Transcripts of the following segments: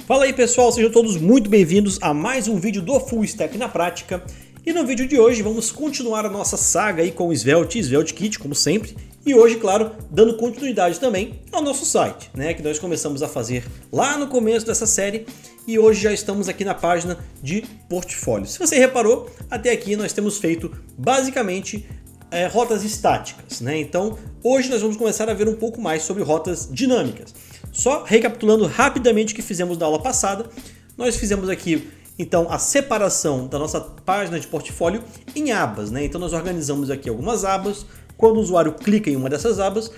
Fala aí pessoal, sejam todos muito bem-vindos a mais um vídeo do Full Stack na Prática. E no vídeo de hoje vamos continuar a nossa saga aí com o Svelte e SvelteKit, como sempre. E hoje, claro, dando continuidade também ao nosso site, né, que nós começamos a fazer lá no começo dessa série. E hoje já estamos aqui na página de portfólio. Se você reparou, até aqui nós temos feito basicamente rotas estáticas, né? Então hoje nós vamos começar a ver um pouco mais sobre rotas dinâmicas. Só recapitulando rapidamente o que fizemos na aula passada, nós fizemos aqui então a separação da nossa página de portfólio em abas, né? Então nós organizamos aqui algumas abas. Quando o usuário clica em uma dessas abas,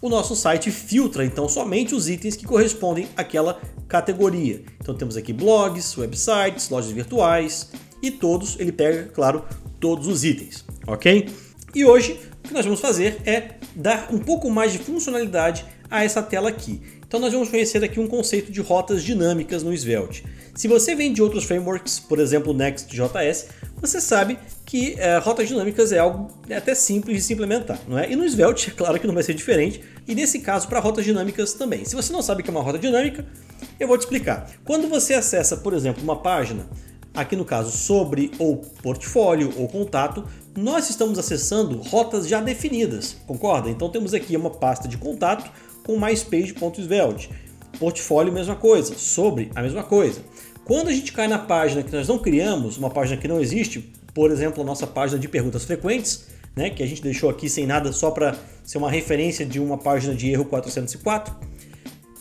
o nosso site filtra então somente os itens que correspondem àquela categoria. Então temos aqui blogs, websites, lojas virtuais e todos, ele pega, claro, todos os itens, ok? E hoje o que nós vamos fazer é dar um pouco mais de funcionalidade a essa tela aqui. Então nós vamos conhecer aqui um conceito de rotas dinâmicas no Svelte. Se você vem de outros frameworks, por exemplo o Next.js, você sabe que rotas dinâmicas é algo até simples de se implementar, não é? E no Svelte, é claro que não vai ser diferente, e nesse caso para rotas dinâmicas também. Se você não sabe o que é uma rota dinâmica, eu vou te explicar. Quando você acessa, por exemplo, uma página, aqui no caso sobre ou portfólio ou contato, nós estamos acessando rotas já definidas, concorda? Então temos aqui uma pasta de contato com mypage.svelte, portfólio mesma coisa, sobre a mesma coisa. Quando a gente cai na página que nós não criamos, uma página que não existe, por exemplo a nossa página de perguntas frequentes, né, que a gente deixou aqui sem nada só para ser uma referência de uma página de erro 404,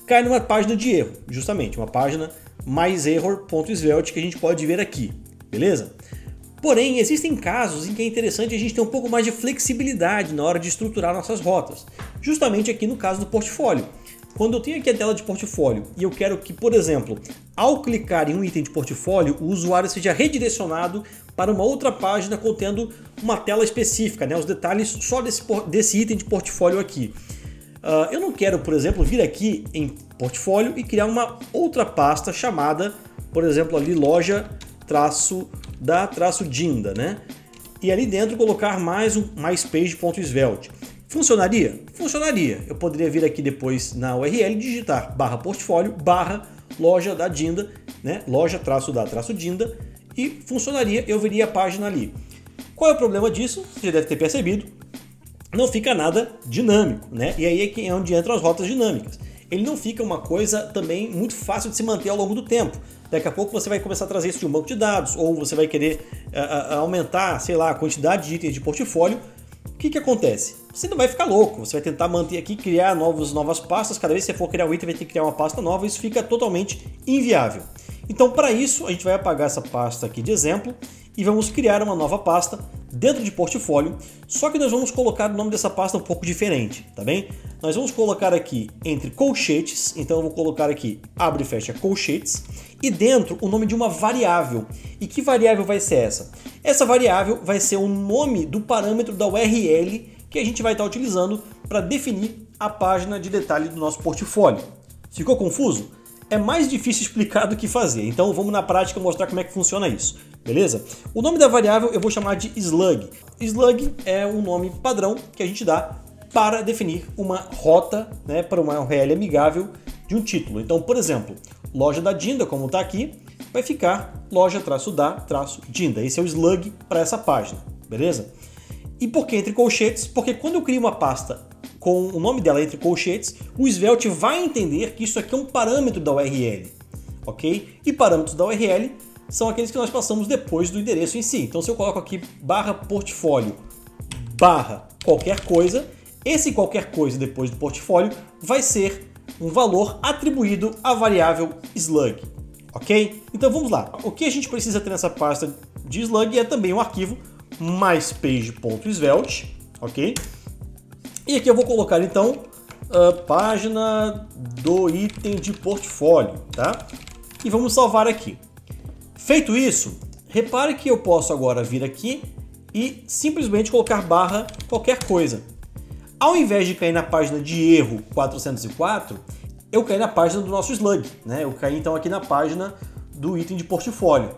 cai numa página de erro, justamente, uma página myerror.svelte que a gente pode ver aqui, beleza? Porém, existem casos em que é interessante a gente ter um pouco mais de flexibilidade na hora de estruturar nossas rotas, justamente aqui no caso do portfólio. Quando eu tenho aqui a tela de portfólio e eu quero que, por exemplo, ao clicar em um item de portfólio, o usuário seja redirecionado para uma outra página contendo uma tela específica, né, os detalhes só desse item de portfólio aqui. Eu não quero, por exemplo, vir aqui em portfólio e criar uma outra pasta chamada, por exemplo, ali loja-da-dinda, né? E ali dentro colocar mais um mypage.svelte. Funcionaria? Funcionaria. Eu poderia vir aqui depois na URL e digitar /portfólio /loja-da-dinda, né? Loja-da-dinda, e funcionaria, eu veria a página ali. Qual é o problema disso? Você já deve ter percebido. Não fica nada dinâmico, né? E aí é onde entram as rotas dinâmicas. Ele não fica uma coisa também muito fácil de se manter ao longo do tempo. Daqui a pouco você vai começar a trazer isso de um banco de dados, ou você vai querer aumentar, sei lá, a quantidade de itens de portfólio. O que acontece? Você não vai ficar louco, você vai tentar manter aqui, criar novas pastas, cada vez que você for criar um item vai ter que criar uma pasta nova, isso fica totalmente inviável. Então para isso a gente vai apagar essa pasta aqui de exemplo e vamos criar uma nova pasta dentro de portfólio, só que nós vamos colocar o nome dessa pasta um pouco diferente, tá bem? Nós vamos colocar aqui entre colchetes, então eu vou colocar aqui abre e fecha colchetes, e dentro o nome de uma variável. E que variável vai ser essa? Essa variável vai ser o nome do parâmetro da URL que a gente vai estar utilizando para definir a página de detalhe do nosso portfólio. Ficou confuso? É mais difícil explicar do que fazer, então vamos na prática mostrar como é que funciona isso, beleza? O nome da variável eu vou chamar de slug. Slug é um nome padrão que a gente dá para definir uma rota, né, para uma URL amigável de um título. Então, por exemplo, loja da Dinda, como está aqui, vai ficar loja-da-dinda. Esse é o slug para essa página, beleza? E por que entre colchetes? Porque quando eu crio uma pasta com o nome dela entre colchetes, o Svelte vai entender que isso aqui é um parâmetro da URL, ok? E parâmetros da URL são aqueles que nós passamos depois do endereço em si. Então se eu coloco aqui /portfólio /qualquer coisa, esse qualquer coisa depois do portfólio vai ser um valor atribuído à variável slug, ok? Então vamos lá. O que a gente precisa ter nessa pasta de slug é também um arquivo mypage.svelte, ok? E aqui eu vou colocar então a página do item de portfólio, tá? E vamos salvar aqui. Feito isso, repare que eu posso agora vir aqui e simplesmente colocar qualquer coisa. Ao invés de cair na página de erro 404, eu caí na página do nosso slug, né? Eu caí então aqui na página do item de portfólio,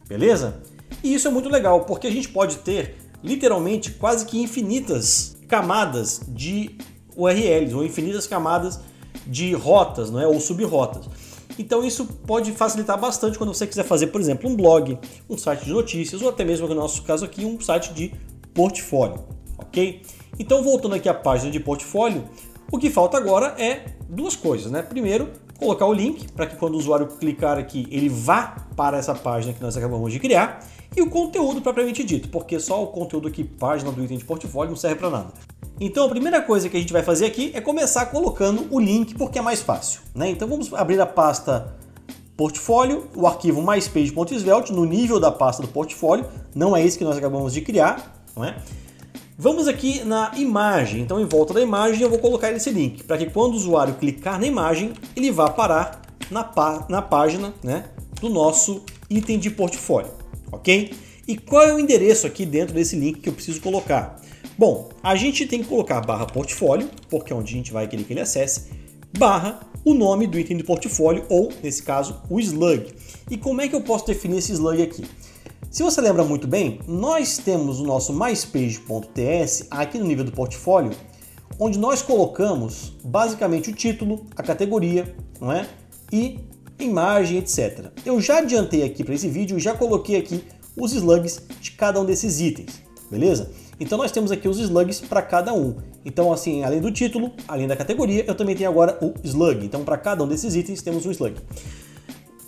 beleza? E isso é muito legal, porque a gente pode ter literalmente quase que infinitas camadas de URLs ou infinitas camadas de rotas, não é? Ou subrrotas. Então isso pode facilitar bastante quando você quiser fazer, por exemplo, um blog, um site de notícias ou até mesmo, no nosso caso aqui, um site de portfólio, ok? Então voltando aqui à página de portfólio, o que falta agora é duas coisas, né? Primeiro, colocar o link para que quando o usuário clicar aqui, ele vá para essa página que nós acabamos de criar, e o conteúdo propriamente dito, porque só o conteúdo aqui, página do item de portfólio, não serve para nada. Então a primeira coisa que a gente vai fazer aqui é começar colocando o link, porque é mais fácil, né? Então vamos abrir a pasta portfólio, o arquivo myspage.svelte no nível da pasta do portfólio, não é esse que nós acabamos de criar, não é? Vamos aqui na imagem, então em volta da imagem eu vou colocar esse link, para que quando o usuário clicar na imagem, ele vá parar na página, né, do nosso item de portfólio, ok? E qual é o endereço aqui dentro desse link que eu preciso colocar? Bom, a gente tem que colocar barra portfólio, porque é onde a gente vai querer que ele acesse, barra o nome do item de portfólio, ou, nesse caso, o slug. E como é que eu posso definir esse slug aqui? Se você lembra muito bem, nós temos o nosso myspage.ts aqui no nível do portfólio, onde nós colocamos basicamente o título, a categoria, não é? E imagem, etc. Eu já adiantei aqui para esse vídeo e já coloquei aqui os slugs de cada um desses itens, beleza? Então nós temos aqui os slugs para cada um. Então assim, além do título, além da categoria, eu também tenho agora o slug. Então para cada um desses itens temos um slug.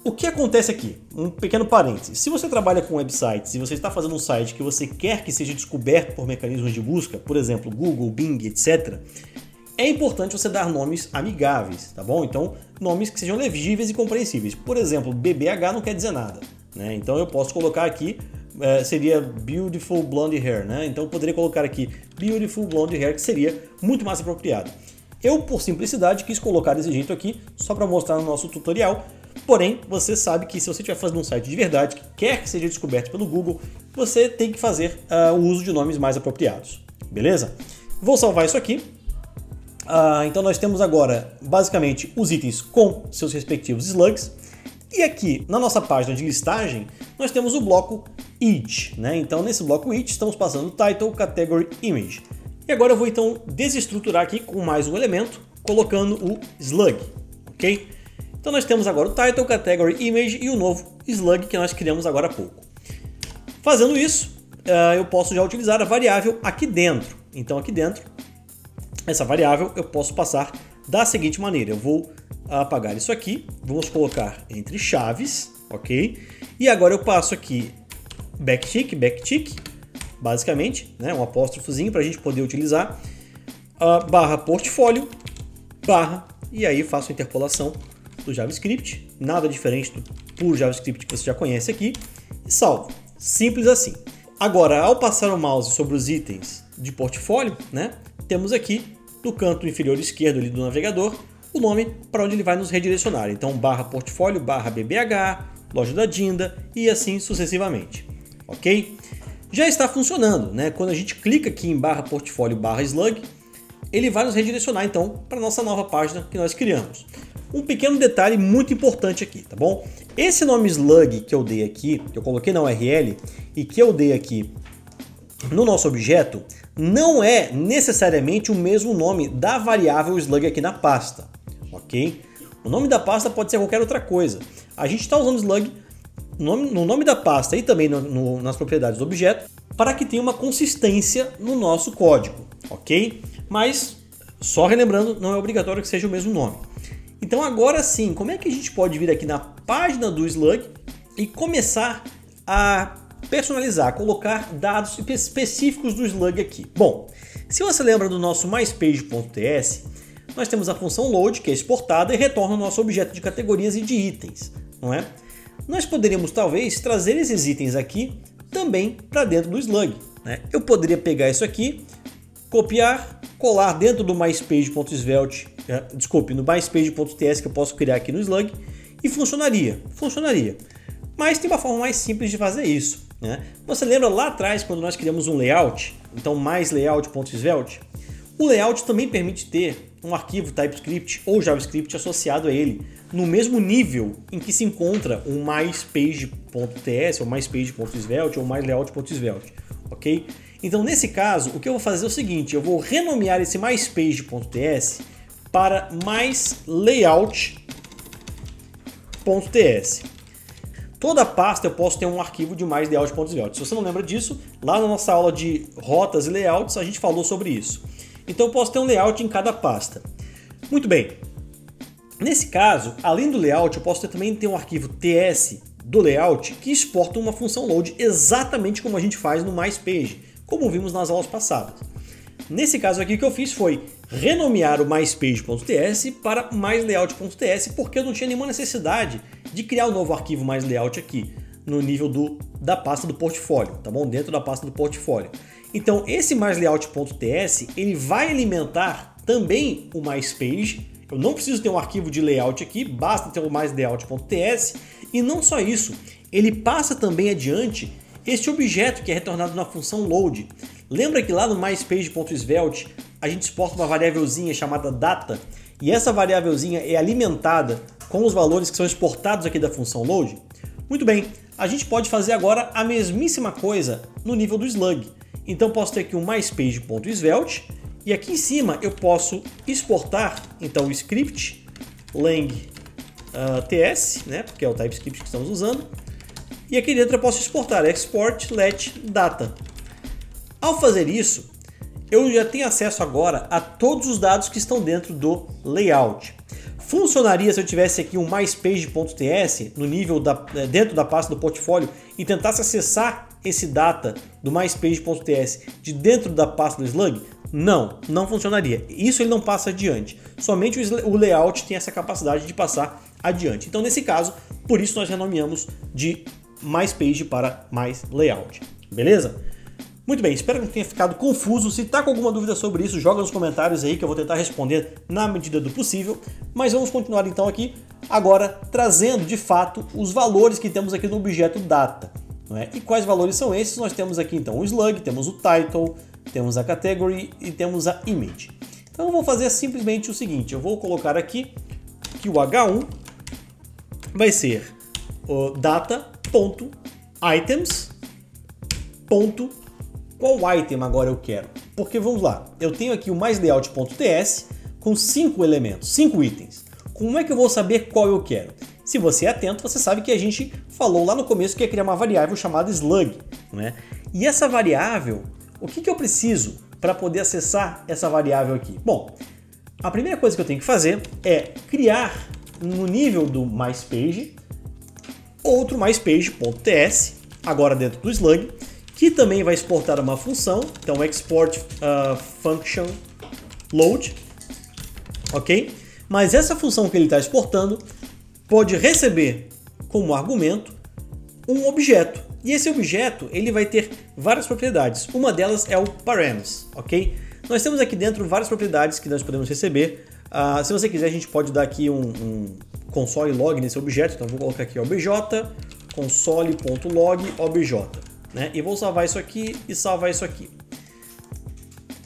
O que acontece aqui? Um pequeno parênteses. Se você trabalha com websites e você está fazendo um site que você quer que seja descoberto por mecanismos de busca, por exemplo, Google, Bing, etc., é importante você dar nomes amigáveis, tá bom? Então, nomes que sejam legíveis e compreensíveis. Por exemplo, BBH não quer dizer nada, né? Então eu posso colocar aqui, seria Beautiful Blonde Hair, né? Então eu poderia colocar aqui Beautiful Blonde Hair, que seria muito mais apropriado. Eu, por simplicidade, quis colocar desse jeito aqui, só para mostrar no nosso tutorial. Porém, você sabe que se você estiver fazendo um site de verdade, que quer que seja descoberto pelo Google, você tem que fazer o uso de nomes mais apropriados, beleza? Vou salvar isso aqui. Então nós temos agora, basicamente, os itens com seus respectivos slugs. E aqui, na nossa página de listagem, nós temos o bloco Each, né? Então nesse bloco Each estamos passando o Title, Category, Image. E agora eu vou então desestruturar aqui com mais um elemento, colocando o slug, ok? Então nós temos agora o Title, Category, Image e o novo slug que nós criamos agora há pouco. Fazendo isso, eu posso já utilizar a variável aqui dentro. Então aqui dentro, essa variável eu posso passar da seguinte maneira. Eu vou apagar isso aqui, vamos colocar entre chaves, ok? E agora eu passo aqui backtick, basicamente, né, um apóstrofozinho para a gente poder utilizar, barra portfólio, barra, e aí faço a interpolação do JavaScript, nada diferente do puro JavaScript que você já conhece aqui, e salvo. Simples assim. Agora, ao passar o mouse sobre os itens de portfólio, né, temos aqui no canto inferior esquerdo ali do navegador o nome para onde ele vai nos redirecionar. Então, barra portfólio, barra BBH, loja da Dinda e assim sucessivamente. Ok? Já está funcionando, né? Quando a gente clica aqui em barra portfólio, barra slug, ele vai nos redirecionar então para a nossa nova página que nós criamos. Um pequeno detalhe muito importante aqui, tá bom? Esse nome slug que eu dei aqui, que eu coloquei na URL e que eu dei aqui no nosso objeto, não é necessariamente o mesmo nome da variável slug aqui na pasta, ok? O nome da pasta pode ser qualquer outra coisa. A gente está usando slug no nome da pasta e também nas propriedades do objeto para que tenha uma consistência no nosso código, ok? Mas, só relembrando, não é obrigatório que seja o mesmo nome. Então agora sim, como é que a gente pode vir aqui na página do slug e começar a personalizar, colocar dados específicos do slug aqui? Bom, se você lembra do nosso myspage.ts, nós temos a função load, que é exportada e retorna o nosso objeto de categorias e de itens, não é? Nós poderíamos talvez trazer esses itens aqui também para dentro do slug, né? Eu poderia pegar isso aqui, copiar, colar dentro do myspage.svelte, no myspage.ts que eu posso criar aqui no slug e funcionaria. Mas tem uma forma mais simples de fazer isso, né? Você lembra lá atrás quando nós criamos um layout, então mais layout.svelte? O layout também permite ter um arquivo TypeScript ou JavaScript associado a ele, no mesmo nível em que se encontra um myspage.ts ou myspage.svelte ou mylayout.svelte, ok? Então nesse caso, o que eu vou fazer é o seguinte, eu vou renomear esse myspage.ts para mylayout.ts, layout.ts. Toda pasta eu posso ter um arquivo de mais layout.svelte. Se você não lembra disso, lá na nossa aula de rotas e layouts a gente falou sobre isso. Então eu posso ter um layout em cada pasta. Muito bem. Nesse caso, além do layout, eu posso também ter um arquivo TS do layout que exporta uma função load exatamente como a gente faz no MySpage, como vimos nas aulas passadas. Nesse caso aqui o que eu fiz foi renomear o MySpage.ts para MyLayout.ts porque eu não tinha nenhuma necessidade de criar um novo arquivo MyLayout aqui no nível da pasta do portfólio, tá bom? Dentro da pasta do portfólio. Então esse MyLayout.ts ele vai alimentar também o MySpage. Eu não preciso ter um arquivo de layout aqui, basta ter o MyLayout.ts. E não só isso, ele passa também adiante este objeto que é retornado na função load. Lembra que lá no MySpage.svelte a gente exporta uma variávelzinha chamada data e essa variávelzinha é alimentada com os valores que são exportados aqui da função load? Muito bem, a gente pode fazer agora a mesmíssima coisa no nível do slug. Então eu posso ter aqui um MySpage.svelte e aqui em cima eu posso exportar então o script lang ts, né, porque é o TypeScript que estamos usando. E aqui dentro eu posso exportar export let data. Ao fazer isso, eu já tenho acesso agora a todos os dados que estão dentro do layout. Funcionaria se eu tivesse aqui um MySpage.ts no nível dentro da pasta do portfólio e tentasse acessar esse data do MySpage.ts de dentro da pasta do slug? Não, não funcionaria. Isso ele não passa adiante. Somente o layout tem essa capacidade de passar adiante. Então nesse caso, por isso nós renomeamos de MySpage para MyLayout. Beleza? Muito bem, espero que não tenha ficado confuso. Se está com alguma dúvida sobre isso, joga nos comentários aí que eu vou tentar responder na medida do possível. Mas vamos continuar então aqui, agora trazendo de fato os valores que temos aqui no objeto data. Não é? E quais valores são esses? Nós temos aqui então o slug, temos o title, temos a category e temos a image. Então eu vou fazer simplesmente o seguinte, eu vou colocar aqui que o H1 vai ser o data.items. Qual item agora eu quero? Porque vamos lá, eu tenho aqui o MyLayout.ts com 5 elementos, 5 itens. Como é que eu vou saber qual eu quero? Se você é atento, você sabe que a gente falou lá no começo que ia criar uma variável chamada slug, né? E essa variável, o que eu preciso para poder acessar essa variável aqui? Bom, a primeira coisa que eu tenho que fazer é criar no nível do MySpage outro MySpage.ts, agora dentro do slug, que também vai exportar uma função, então export function load, ok? Mas essa função que ele está exportando pode receber como argumento um objeto. E esse objeto ele vai ter várias propriedades. Uma delas é o params, ok? Nós temos aqui dentro várias propriedades que nós podemos receber. Se você quiser, a gente pode dar aqui um console log nesse objeto. Então vou colocar aqui obj, console.log obj, né? E vou salvar isso aqui e salvar isso aqui.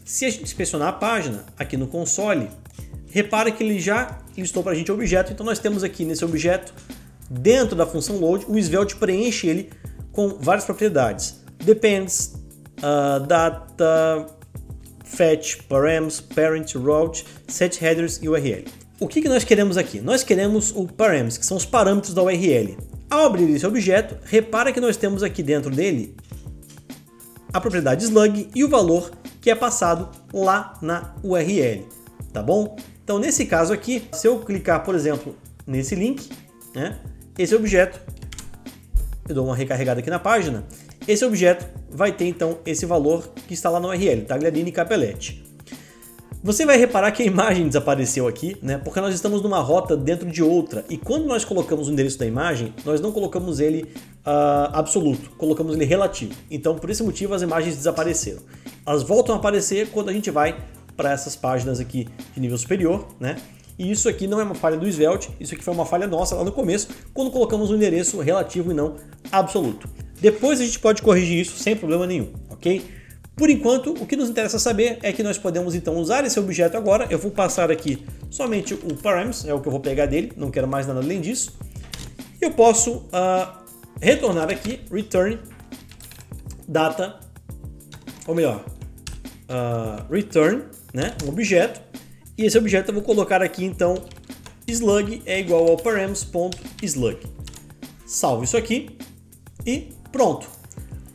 Se a gente inspecionar a página aqui no console, repara que ele já listou para a gente o objeto. Então nós temos aqui nesse objeto, dentro da função load, o Svelte preenche ele com várias propriedades. Depends, data, fetch, params, parent, route, set headers e URL. O que nós queremos aqui? Nós queremos o params, que são os parâmetros da URL. Ao abrir esse objeto, repara que nós temos aqui dentro dele a propriedade slug e o valor que é passado lá na URL, tá bom? Então nesse caso aqui, se eu clicar, por exemplo, nesse link, né, esse objeto, eu dou uma recarregada aqui na página, esse objeto vai ter então esse valor que está lá na URL, Tagliarini Capelletti. Você vai reparar que a imagem desapareceu aqui, né? Porque nós estamos numa rota dentro de outra. E quando nós colocamos o endereço da imagem, nós não colocamos ele absoluto, colocamos ele relativo. Então, por esse motivo, as imagens desapareceram. Elas voltam a aparecer quando a gente vai para essas páginas aqui de nível superior, né? E isso aqui não é uma falha do Svelte, isso aqui foi uma falha nossa lá no começo, quando colocamos um endereço relativo e não absoluto. Depois a gente pode corrigir isso sem problema nenhum, ok? Por enquanto, o que nos interessa saber é que nós podemos então usar esse objeto agora. Eu vou passar aqui somente o params, é o que eu vou pegar dele, não quero mais nada além disso. Eu posso retornar aqui, return data, ou melhor, return, né, um objeto. E esse objeto eu vou colocar aqui então slug é igual ao params.slug. Salvo isso aqui e pronto.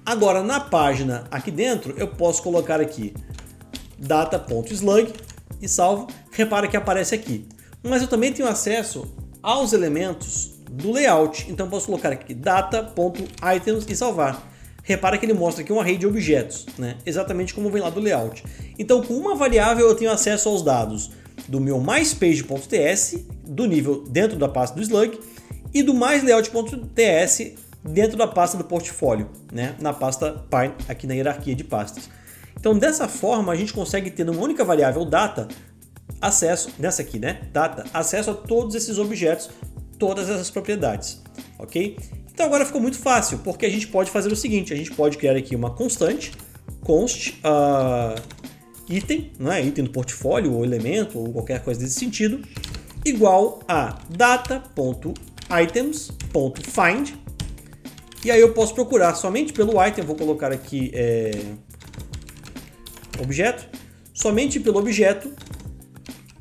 Agora na página aqui dentro eu posso colocar aqui data.slug e salvo. Repara que aparece aqui. Mas eu também tenho acesso aos elementos do layout. Então eu posso colocar aqui data.items e salvar. Repara que ele mostra aqui um array de objetos, né? Exatamente como vem lá do layout. Então com uma variável eu tenho acesso aos dados do meu myspage.ts, do nível dentro da pasta do slug, e do mylayout.ts dentro da pasta do portfólio, né? Na pasta Pine, aqui na hierarquia de pastas. Então dessa forma a gente consegue ter numa única variável data acesso, nessa aqui, né? Data, acesso a todos esses objetos, todas essas propriedades, ok? Então agora ficou muito fácil, porque a gente pode fazer o seguinte, a gente pode criar aqui uma constante, const item, né? Item do portfólio, ou elemento, ou qualquer coisa desse sentido, igual a data.items.find, e aí eu posso procurar somente pelo item, vou colocar aqui objeto, somente pelo objeto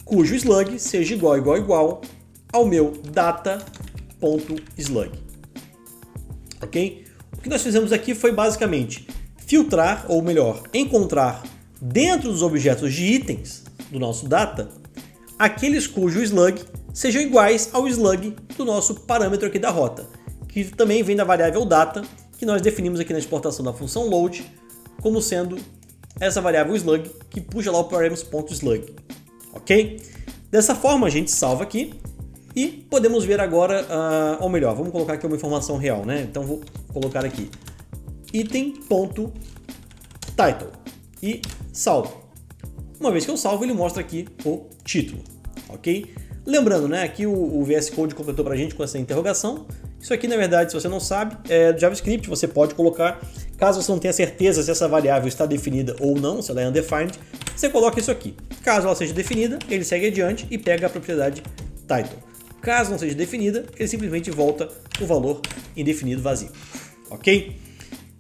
cujo slug seja igual ao meu data.slug. Ok? O que nós fizemos aqui foi basicamente filtrar, ou melhor, encontrar dentro dos objetos de itens do nosso data aqueles cujo slug sejam iguais ao slug do nosso parâmetro aqui da rota, que também vem da variável data, que nós definimos aqui na exportação da função load como sendo essa variável slug que puxa lá o params.slug. Ok? Dessa forma a gente salva aqui e podemos ver agora, ou melhor, vamos colocar aqui uma informação real, né? Então vou colocar aqui item.title e salvo. Uma vez que eu salvo, ele mostra aqui o título, ok? Lembrando, né, aqui o VS Code completou para a gente com essa interrogação. Isso aqui, na verdade, se você não sabe, é do JavaScript, você pode colocar, caso você não tenha certeza se essa variável está definida ou não, se ela é undefined, você coloca isso aqui. Caso ela seja definida, ele segue adiante e pega a propriedade title. Caso não seja definida, ele simplesmente volta o valor indefinido vazio, ok?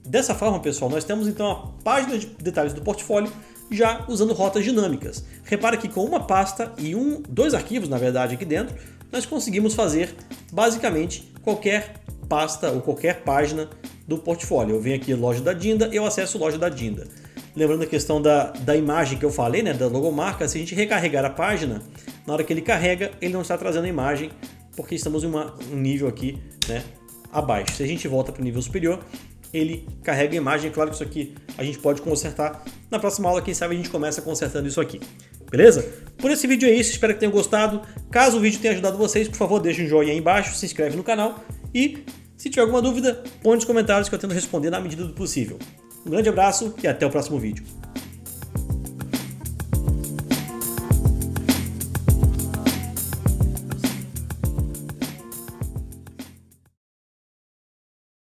Dessa forma, pessoal, nós temos então a página de detalhes do portfólio já usando rotas dinâmicas. Repara que com uma pasta e dois arquivos, na verdade, aqui dentro, nós conseguimos fazer basicamente qualquer pasta ou qualquer página do portfólio. Eu venho aqui loja da Dinda, eu acesso loja da Dinda. Lembrando a questão da imagem que eu falei, né, da logomarca, se a gente recarregar a página, na hora que ele carrega, ele não está trazendo a imagem, porque estamos em um nível aqui, né, abaixo. Se a gente volta para o nível superior, ele carrega a imagem. Claro que isso aqui a gente pode consertar. Na próxima aula, quem sabe a gente começa consertando isso aqui. Beleza? Por esse vídeo é isso, espero que tenham gostado. Caso o vídeo tenha ajudado vocês, por favor, deixe um joinha aí embaixo, se inscreve no canal e, se tiver alguma dúvida, põe nos comentários que eu tento responder na medida do possível. Um grande abraço e até o próximo vídeo.